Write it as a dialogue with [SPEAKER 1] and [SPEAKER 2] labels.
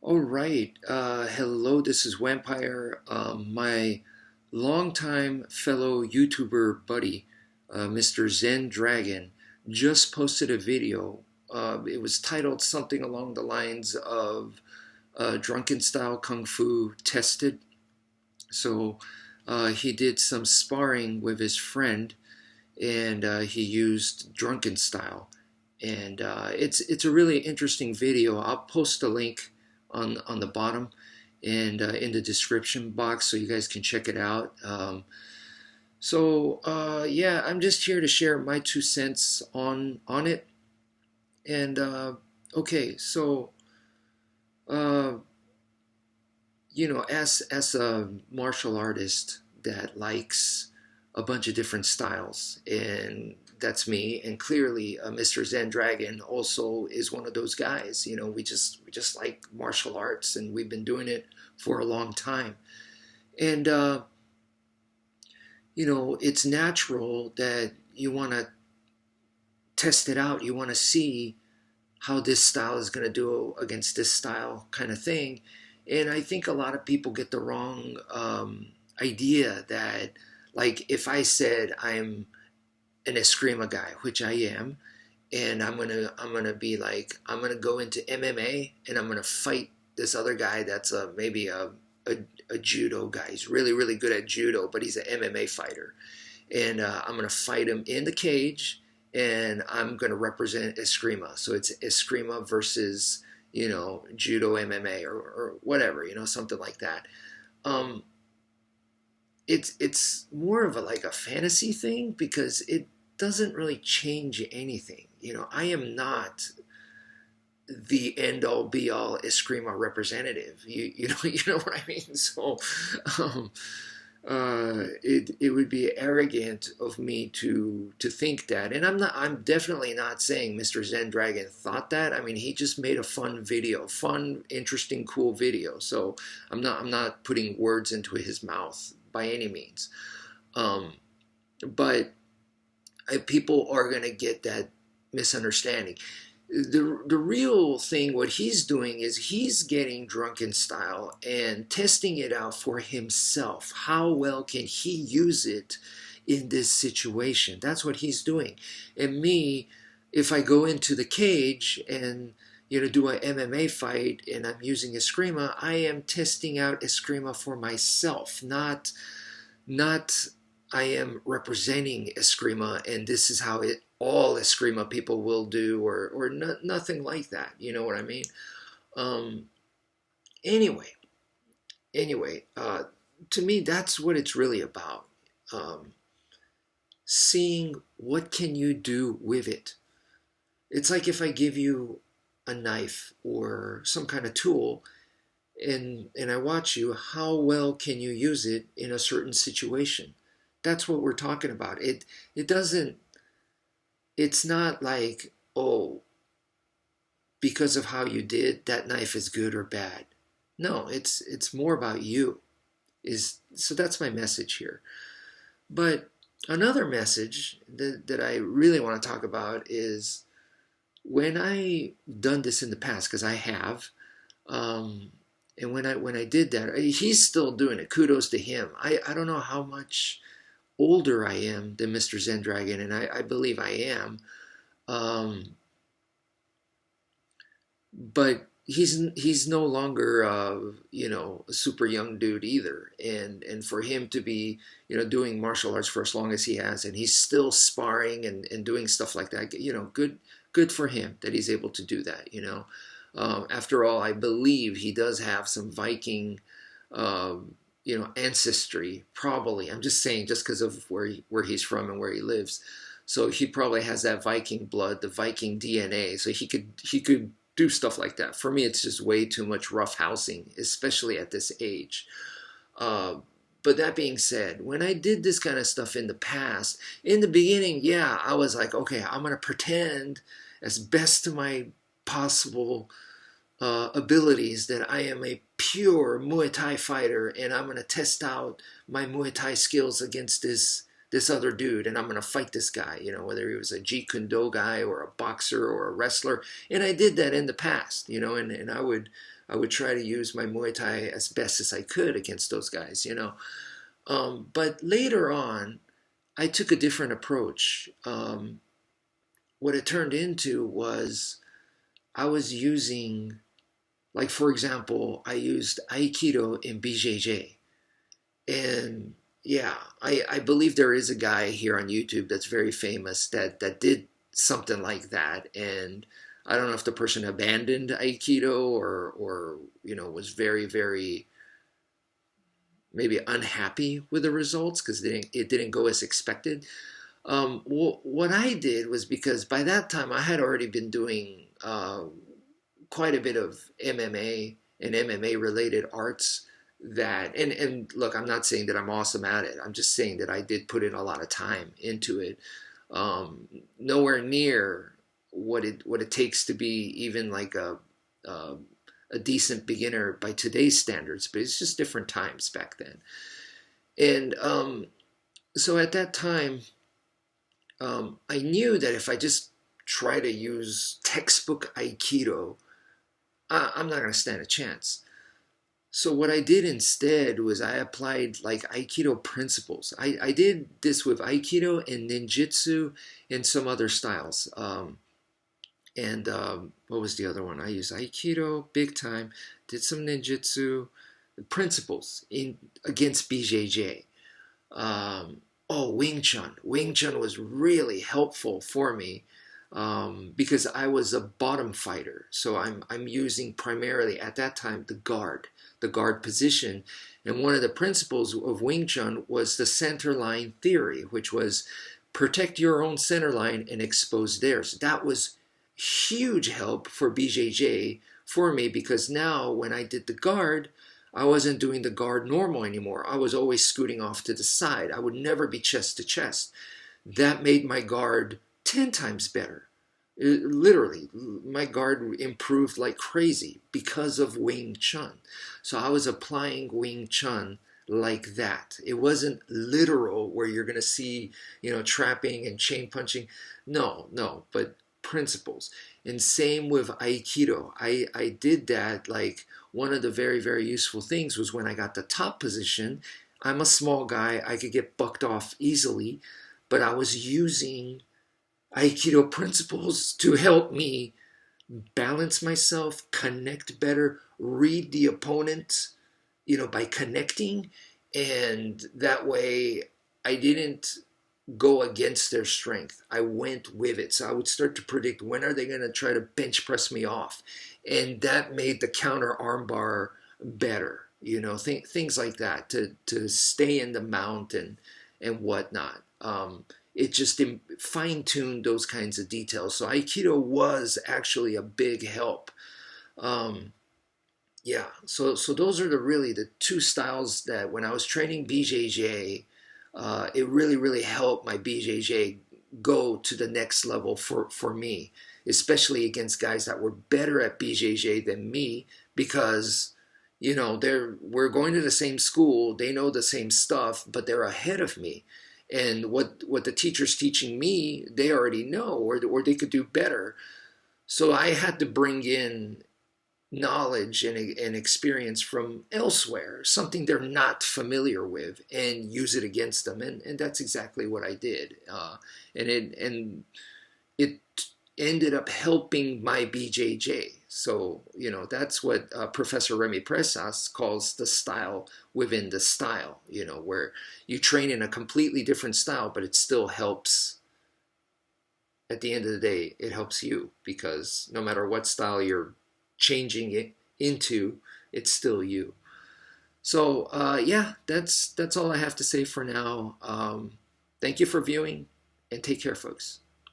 [SPEAKER 1] All right. Hello, this is Wmpyr. My longtime fellow YouTuber buddy, Mr. Zen Dragon, just posted a video. It was titled something along the lines of Drunken Style Kung Fu Tested. So he did some sparring with his friend, and he used Drunken Style. And it's a really interesting video. I'll post a link on the bottom and in the description box so you guys can check it out. Yeah, I'm just here to share my 2 cents on it. And okay, so uh, as a martial artist that likes a bunch of different styles, and that's me. And clearly, Mr. Zen Dragon also is one of those guys. We just like martial arts, and we've been doing it for a long time. And it's natural that you want to test it out. You want to see how this style is going to do against this style, kind of thing. And I think a lot of people get the wrong idea that, like, if I said I'm an Escrima guy, which I am, and I'm gonna be like, I'm gonna go into MMA and I'm gonna fight this other guy that's maybe a judo guy. He's really really good at judo, but he's an MMA fighter, and I'm gonna fight him in the cage, and I'm gonna represent Escrima. So it's Escrima versus judo MMA or whatever, something like that. Um, it's more of like a fantasy thing because it doesn't really change anything. I am not the end all be all Escrima representative. You know what I mean. So um, it would be arrogant of me to think that, and I'm definitely not saying Mr. Zen Dragon thought that. I mean, he just made a fun video, fun, interesting, cool video. So I'm not putting words into his mouth by any means. Um, but people are going to get that misunderstanding. The real thing, what he's doing is he's getting Drunken Style and testing it out for himself. How well can he use it in this situation? That's what he's doing. And me, if I go into the cage and do an MMA fight and I'm using Escrima, I am testing out Escrima for myself, not I am representing Escrima, and this is how all Escrima people will do, or nothing like that. You know what I mean? Um, anyway, anyway, to me, that's what it's really about. Um, Seeing what can you do with it. It's like if I give you a knife or some kind of tool, and I watch you, how well can you use it in a certain situation? That's what we're talking about. It doesn't it's not like, oh, because of how you did, that knife is good or bad. No, it's more about you. Is so that's my message here. But another message that I really want to talk about is when I done this in the past, because I have, um, and when I did that, he's still doing it. Kudos to him. I don't know how much older I am than Mr. Zen Dragon, and I believe I am. Um, but he's no longer a super young dude either, and for him to be doing martial arts for as long as he has, and he's still sparring and doing stuff like that. Good for him that he's able to do that. After all, I believe he does have some Viking ancestry, probably. I'm just saying, just because of where he's from and where he lives. So he probably has that Viking blood, the Viking DNA. So he could do stuff like that. For me, it's just way too much rough housing, especially at this age. Uh, but that being said, when I did this kind of stuff in the past, in the beginning, yeah, I was like, okay, I'm gonna pretend as best to my possible abilities that I am a pure Muay Thai fighter, and I'm going to test out my Muay Thai skills against this other dude and I'm going to fight this guy, whether he was a Jeet Kune Do guy or a boxer or a wrestler. And I did that in the past, and I would try to use my Muay Thai as best as I could against those guys. But later on, I took a different approach. What it turned into was I was using, like, for example, I used Aikido in BJJ. And yeah, I believe there is a guy here on YouTube that's very famous that did something like that. And I don't know if the person abandoned Aikido or was very, very maybe unhappy with the results because it didn't go as expected. What I did was, because by that time I had already been doing quite a bit of MMA and MMA related arts, and look, I'm not saying that I'm awesome at it. I'm just saying that I did put in a lot of time into it. Nowhere near what it takes to be even like a decent beginner by today's standards, but it's just different times back then. And so at that time, I knew that if I just try to use textbook Aikido, I'm not going to stand a chance. So what I did instead was I applied like Aikido principles. I did this with Aikido and Ninjutsu and some other styles. And what was the other one? I used Aikido big time, did some Ninjutsu principles against BJJ. Wing Chun. Wing Chun was really helpful for me because I was a bottom fighter. So I'm using primarily at that time the guard position. And one of the principles of Wing Chun was the center line theory, which was protect your own center line and expose theirs. That was huge help for BJJ for me, because now when I did the guard, I wasn't doing the guard normal anymore. I was always scooting off to the side. I would never be chest to chest. That made my guard 10 times better. Literally, my guard improved like crazy because of Wing Chun. So I was applying Wing Chun like that. It wasn't literal where you're going to see, trapping and chain punching. No, but principles. And same with Aikido. I did that. Like, one of the very, very useful things was when I got the top position. I'm a small guy. I could get bucked off easily, but I was using Aikido principles to help me balance myself, connect better, read the opponent, by connecting. And that way I didn't go against their strength. I went with it. So I would start to predict, when are they going to try to bench press me off? And that made the counter armbar better, things like that, to stay in the mount and whatnot. It just fine-tuned those kinds of details. So Aikido was actually a big help. So those are really the two styles that when I was training BJJ, it really, really helped my BJJ go to the next level for me, especially against guys that were better at BJJ than me, because, we're going to the same school, they know the same stuff, but they're ahead of me. And what the teacher's teaching me, they already know, or they could do better. So I had to bring in knowledge and experience from elsewhere, something they're not familiar with, and use it against them. And that's exactly what I did. And it ended up helping my BJJ. So, that's what Professor Remy Presas calls the style within the style, where you train in a completely different style, but it still helps. At the end of the day, it helps you, because no matter what style you're changing it into, it's still you. So, that's all I have to say for now. Thank you for viewing, and take care, folks.